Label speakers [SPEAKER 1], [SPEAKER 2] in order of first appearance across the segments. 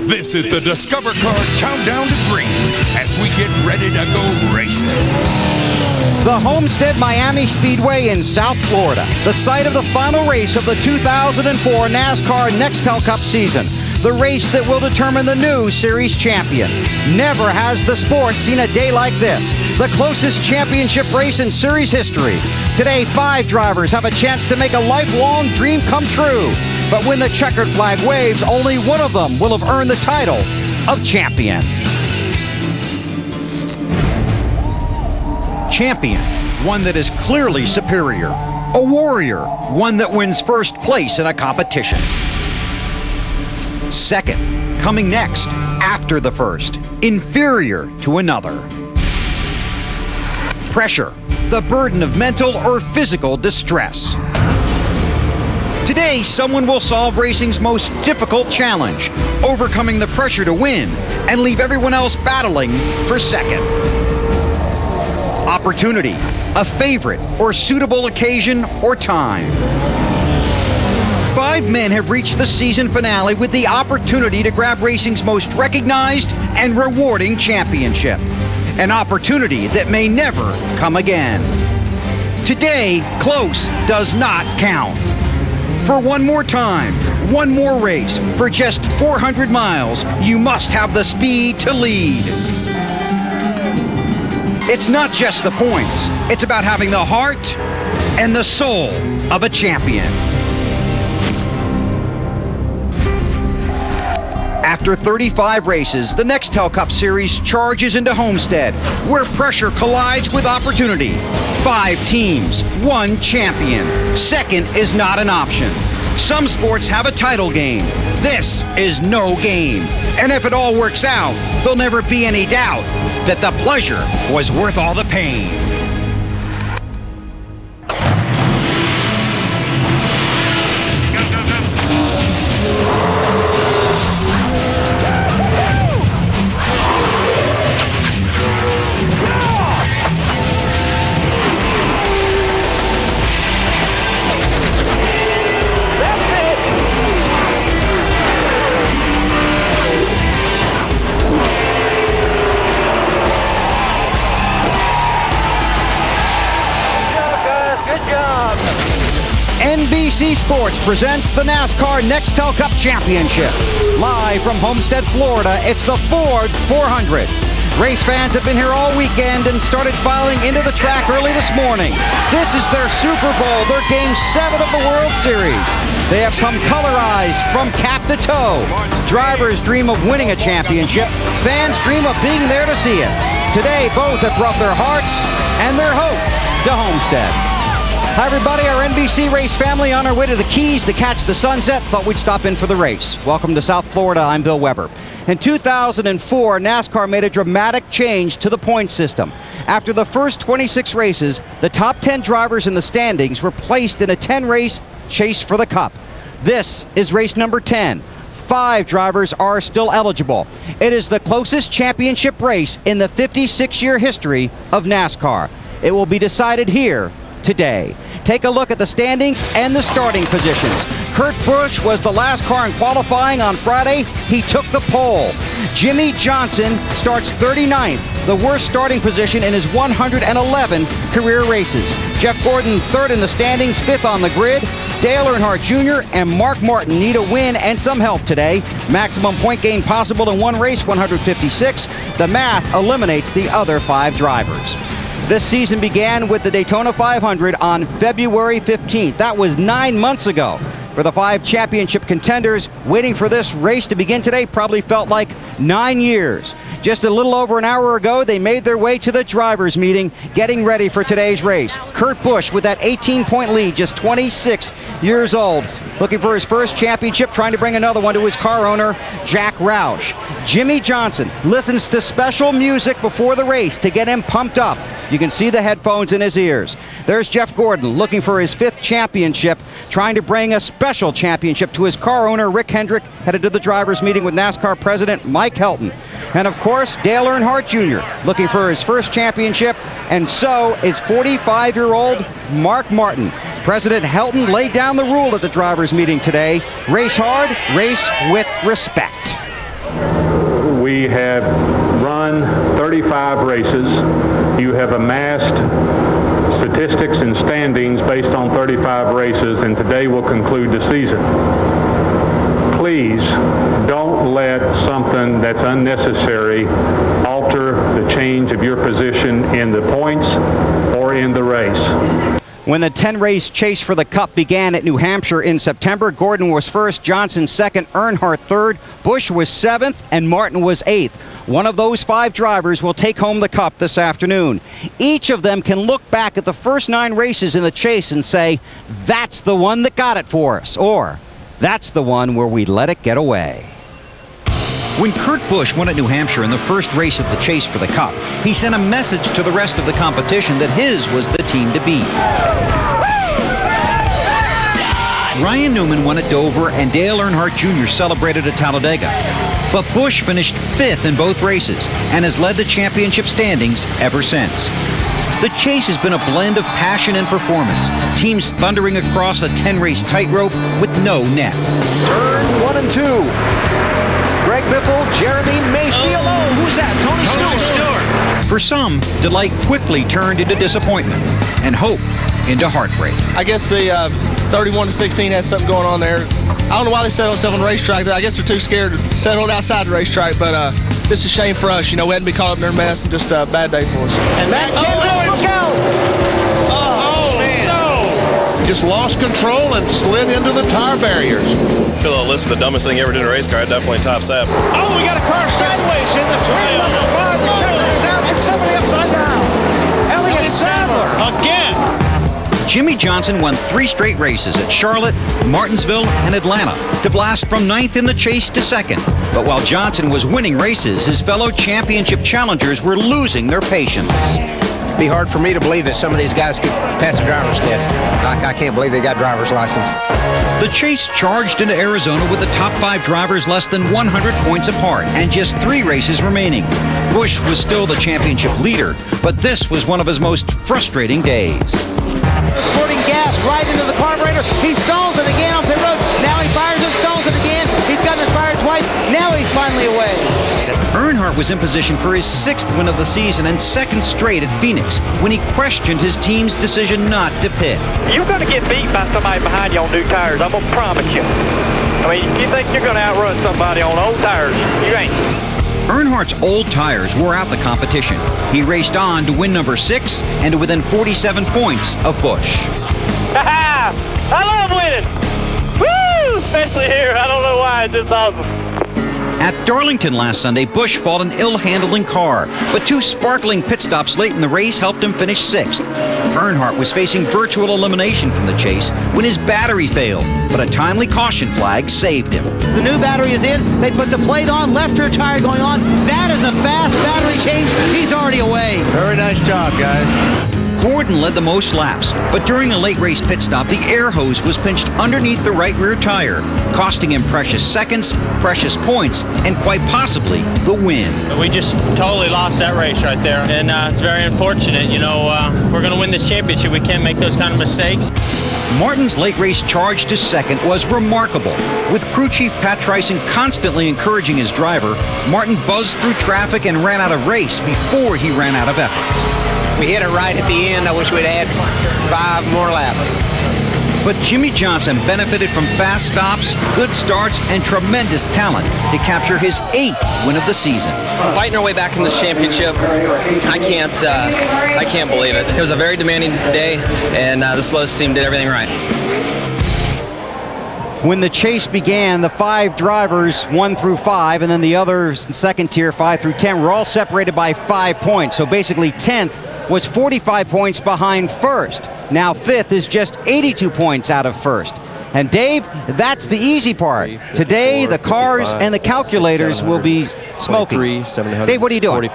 [SPEAKER 1] This is the Discover Card Countdown to Green as we get ready to go racing.
[SPEAKER 2] The Homestead-Miami Speedway in South Florida, the site of the final race of the 2004 NASCAR Nextel Cup season. The race that will determine the new series champion. Never has the sport seen a day like this. The closest championship race in series history. Today, 5 drivers have a chance to make a lifelong dream come true. But when the checkered flag waves, only one of them will have earned the title of champion. Champion, one that is clearly superior. A warrior, one that wins first place in a competition. Second, coming next, after the first, inferior to another. Pressure, the burden of mental or physical distress. Today, someone will solve racing's most difficult challenge, overcoming the pressure to win and leave everyone else battling for second. Opportunity, a favorite or suitable occasion or time. 5 men have reached the season finale with the opportunity to grab racing's most recognized and rewarding championship. An opportunity that may never come again. Today, close does not count. For one more time, one more race, for just 400 miles, you must have the speed to lead. It's not just the points. It's about having the heart and the soul of a champion. After 35 races, the Nextel Cup Series charges into Homestead, where pressure collides with opportunity. 5 teams, 1 champion. Second is not an option. Some sports have a title game. This is no game. And if it all works out, there'll never be any doubt that the pleasure was worth all the pain. NBC Sports presents the NASCAR Nextel Cup Championship. Live from Homestead, Florida, it's the Ford 400. Race fans have been here all weekend and started filing into the track early this morning. This is their Super Bowl, their Game 7 of the World Series. They have come colorized from cap to toe. Drivers dream of winning a championship. Fans dream of being there to see it. Today, both have brought their hearts and their hope to Homestead. Hi everybody, our NBC race family on our way to the Keys to catch the sunset. Thought we'd stop in for the race. Welcome to South Florida, I'm Bill Weber. In 2004, NASCAR made a dramatic change to the point system. After the first 26 races, the top 10 drivers in the standings were placed in a 10-race chase for the Cup. This is race number 10. 5 drivers are still eligible. It is the closest championship race in the 56-year history of NASCAR. It will be decided here today. Take a look at the standings and the starting positions. Kurt Busch was the last car in qualifying on Friday. He took the pole. Jimmie Johnson starts 39th, the worst starting position in his 111 career races. Jeff Gordon 3rd in the standings, 5th on the grid. Dale Earnhardt Jr. and Mark Martin need a win and some help today. Maximum point gain possible in one race, 156. The math eliminates the other 5 drivers. This season began with the Daytona 500 on February 15th. That was 9 months ago. For the 5 championship contenders, waiting for this race to begin today probably felt like 9 years. Just a little over an hour ago, they made their way to the drivers' meeting, getting ready for today's race. Kurt Busch with that 18-point lead, just 26 years old. Looking for his first championship, trying to bring another one to his car owner, Jack Roush. Jimmie Johnson listens to special music before the race to get him pumped up. You can see the headphones in his ears. There's Jeff Gordon looking for his 5th championship, trying to bring a special championship to his car owner, Rick Hendrick, headed to the drivers' meeting with NASCAR President Mike Helton. And of course, Dale Earnhardt Jr. looking for his first championship, and so is 45-year-old Mark Martin. President Helton laid down the rule at the drivers' meeting today. Race hard, race with respect.
[SPEAKER 3] We have run 35 races. You have amassed statistics and standings based on 35 races, and today will conclude the season. Please don't let something that's unnecessary alter the change of your position in the points or in the race.
[SPEAKER 2] When the 10-race chase for the Cup began at New Hampshire in September, Gordon was first, Johnson second, Earnhardt third, Busch was seventh, and Martin was eighth. One of those 5 drivers will take home the Cup this afternoon. Each of them can look back at the first 9 races in the chase and say, that's the one that got it for us, or that's the one where we let it get away. When Kurt Busch won at New Hampshire in the first race of the chase for the Cup, he sent a message to the rest of the competition that his was the team to beat. Ryan Newman won at Dover and Dale Earnhardt Jr. celebrated at Talladega. But Busch finished 5th in both races and has led the championship standings ever since. The chase has been a blend of passion and performance, teams thundering across a 10-race tightrope with no net.
[SPEAKER 4] Turn 1 and 2. Greg Biffle, Jeremy Mayfield. Oh, who's that? Tony Stewart.
[SPEAKER 2] For some, delight quickly turned into disappointment and hope into heartbreak.
[SPEAKER 5] I guess the 31-16 has something going on there. I don't know why they settle stuff on the racetrack. I guess they're too scared to settle it outside the racetrack, but this is a shame for us. You know, we hadn't been caught up in their mess and just a bad day for us.
[SPEAKER 4] And Matt Kenseth, look out! Oh, man. No!
[SPEAKER 6] He just lost control and slid into the tire barriers.
[SPEAKER 7] Fill out a list of the dumbest thing you ever did in a race car, definitely tops that.
[SPEAKER 4] Oh, we got a car sideways in the trail. Number 5, the checker is out, and somebody upside down. Elliott Sadler.
[SPEAKER 6] Again.
[SPEAKER 2] Jimmy Johnson won 3 straight races at Charlotte, Martinsville, and Atlanta to blast from 9th in the chase to 2nd. But while Johnson was winning races, his fellow championship challengers were losing their patience.
[SPEAKER 8] It'd be hard for me to believe that some of these guys could pass a driver's test. I can't believe they got driver's license.
[SPEAKER 2] The chase charged into Arizona with the top 5 drivers less than 100 points apart and just 3 races remaining. Busch was still the championship leader, but this was one of his most frustrating days.
[SPEAKER 4] Squirting gas right into the carburetor. He stalls it again on pit road. Now he fires it, stalls it again. He's gotten it fired twice. Now he's finally away.
[SPEAKER 2] Earnhardt was in position for his 6th win of the season and 2nd straight at Phoenix when he questioned his team's decision not to pit.
[SPEAKER 9] You're going to get beat by somebody behind you on new tires. I'm going to promise you. I mean, you think you're going to outrun somebody on old tires? You ain't.
[SPEAKER 2] Earnhardt's old tires wore out the competition. He raced on to win number 6 and to within 47 points of Busch.
[SPEAKER 9] Ha-ha! I love winning! Woo! Especially here. I don't know why. It's just awesome.
[SPEAKER 2] At Darlington last Sunday, Busch fought an ill-handling car, but 2 sparkling pit stops late in the race helped him finish 6th. Earnhardt was facing virtual elimination from the chase when his battery failed, but a timely caution flag saved him.
[SPEAKER 4] The new battery is in. They put the plate on, left rear tire going on. That is a fast battery change. He's already away.
[SPEAKER 6] Very nice job, guys.
[SPEAKER 2] Gordon led the most laps, but during a late race pit stop, the air hose was pinched underneath the right rear tire, costing him precious seconds, precious points, and quite possibly the win.
[SPEAKER 10] We just totally lost that race right there, and it's very unfortunate. You know, if we're going to win this championship, we can't make those kind of mistakes.
[SPEAKER 2] Martin's late race charge to 2nd was remarkable. With crew chief Pat Tryson constantly encouraging his driver, Martin buzzed through traffic and ran out of race before he ran out of effort.
[SPEAKER 8] We hit it right at the end. I wish we'd had 5 more laps.
[SPEAKER 2] But Jimmy Johnson benefited from fast stops, good starts, and tremendous talent to capture his 8th win of the season.
[SPEAKER 11] Fighting our way back in this championship, I can't believe it. It was a very demanding day, and the slowest team did everything right.
[SPEAKER 2] When the chase began, the 5 drivers, 1 through 5, and then the others in 2nd tier, 5 through 10, were all separated by 5 points. So basically 10th was 45 points behind 1st. Now 5th is just 82 points out of 1st. And Dave, that's the easy part. Today, the cars and the calculators will be smoking. Dave, what are you doing?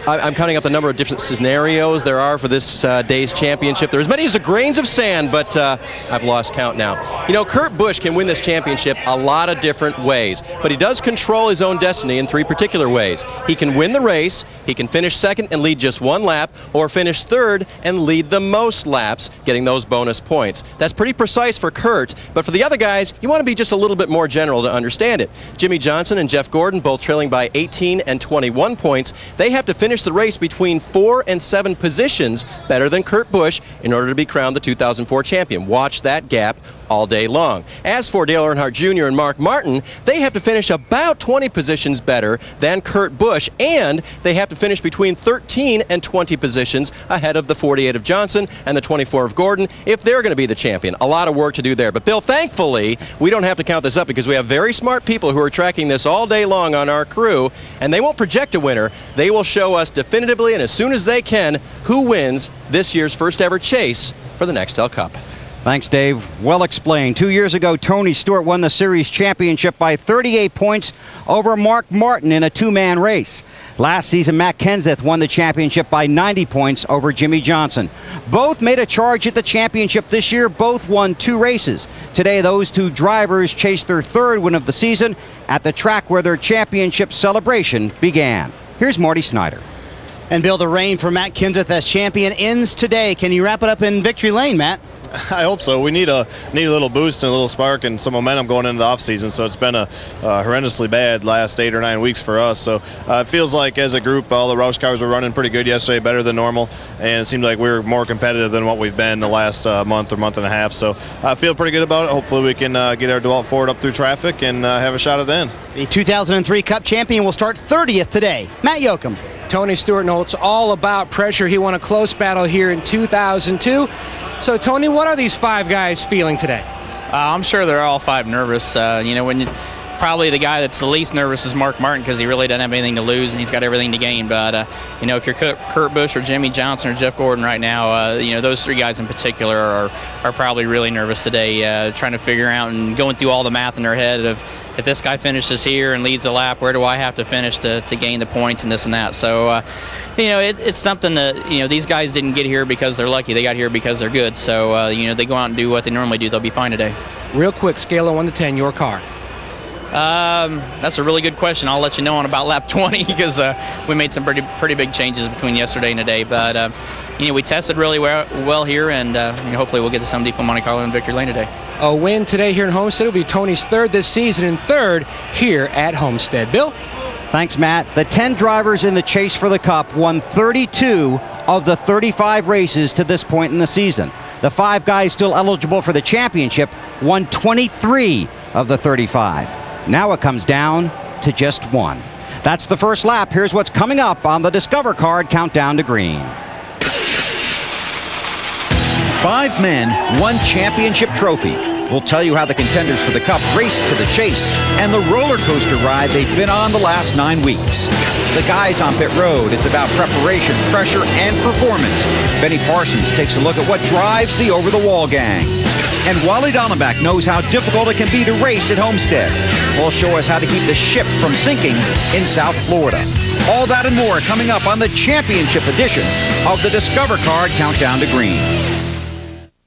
[SPEAKER 12] I'm counting up the number of different scenarios there are for this day's championship. There are as many as the grains of sand, but I've lost count now. You know, Kurt Busch can win this championship a lot of different ways, but he does control his own destiny in 3 particular ways. He can win the race, he can finish second and lead just 1 lap, or finish third and lead the most laps, getting those bonus points. That's pretty precise for Kurt, but for the other guys, you want to be just a little bit more general to understand it. Jimmie Johnson and Jeff Gordon both trailing by 18 and 21 points. They have to finish the race between 4 and 7 positions better than Kurt Busch in order to be crowned the 2004 champion. Watch that gap all day long. As for Dale Earnhardt Jr. and Mark Martin, they have to finish about 20 positions better than Kurt Busch, and they have to finish between 13 and 20 positions ahead of the 48 of Johnson and the 24 of Gordon if they're going to be the champion. A lot of work to do there. But Bill, thankfully, we don't have to count this up because we have very smart people who are tracking this all day long on our crew, and they won't project a winner. They will show us definitively and as soon as they can who wins this year's first ever chase for the Nextel Cup.
[SPEAKER 2] Thanks, Dave. Well explained. 2 years ago, Tony Stewart won the series championship by 38 points over Mark Martin in a 2-man race. Last season, Matt Kenseth won the championship by 90 points over Jimmie Johnson. Both made a charge at the championship this year. Both won 2 races. Today, those 2 drivers chased their 3rd win of the season at the track where their championship celebration began. Here's Marty Snyder.
[SPEAKER 4] And Bill, the reign for Matt Kenseth as champion ends today. Can you wrap it up in victory lane, Matt?
[SPEAKER 7] I hope so. We need a little boost and a little spark and some momentum going into the offseason. So it's been a horrendously bad last 8 or 9 weeks for us. So it feels like as a group, all the Roush cars were running pretty good yesterday, better than normal, and it seemed like we were more competitive than what we've been the last month or month and a half. So I feel pretty good about it. Hopefully we can get our DeWalt Ford up through traffic and have a shot at the end.
[SPEAKER 4] The 2003 Cup champion will start 30th today. Matt Yoakum.
[SPEAKER 13] Tony Stewart knows it's all about pressure. He won a close battle here in 2002. So, Tony, what are these 5 guys feeling today?
[SPEAKER 14] I'm sure they're all 5 nervous. Probably the guy that's the least nervous is Mark Martin because he really doesn't have anything to lose and he's got everything to gain. But, if you're Kurt Busch or Jimmie Johnson or Jeff Gordon right now, those 3 guys in particular are probably really nervous today, trying to figure out and going through all the math in their head of if this guy finishes here and leads a lap, where do I have to finish to gain the points and this and that. So, it's something that, these guys didn't get here because they're lucky. They got here because they're good. So, they go out and do what they normally do. They'll be fine today.
[SPEAKER 13] Real quick, scale of 1 to 10, your car.
[SPEAKER 14] That's a really good question. I'll let you know on about lap 20 because we made some pretty big changes between yesterday and today. But we tested really well here, and hopefully we'll get to some deep in Monte Carlo and victory lane today.
[SPEAKER 13] A win today here in Homestead will be Tony's 3rd this season and 3rd here at Homestead. Bill?
[SPEAKER 2] Thanks, Matt. The 10 drivers in the chase for the Cup won 32 of the 35 races to this point in the season. The 5 guys still eligible for the championship won 23 of the 35. Now it comes down to just 1. That's the first lap. Here's what's coming up on the Discover Card Countdown to Green. 5 men, 1 championship trophy. We'll tell you how the contenders for the Cup raced to the chase and the roller coaster ride they've been on the last 9 weeks. The guys on pit road, it's about preparation, pressure, and performance. Benny Parsons takes a look at what drives the over-the-wall gang. And Wally Donovac knows how difficult it can be to race at Homestead. He'll show us how to keep the ship from sinking in South Florida. All that and more coming up on the championship edition of the Discover Card Countdown to Green.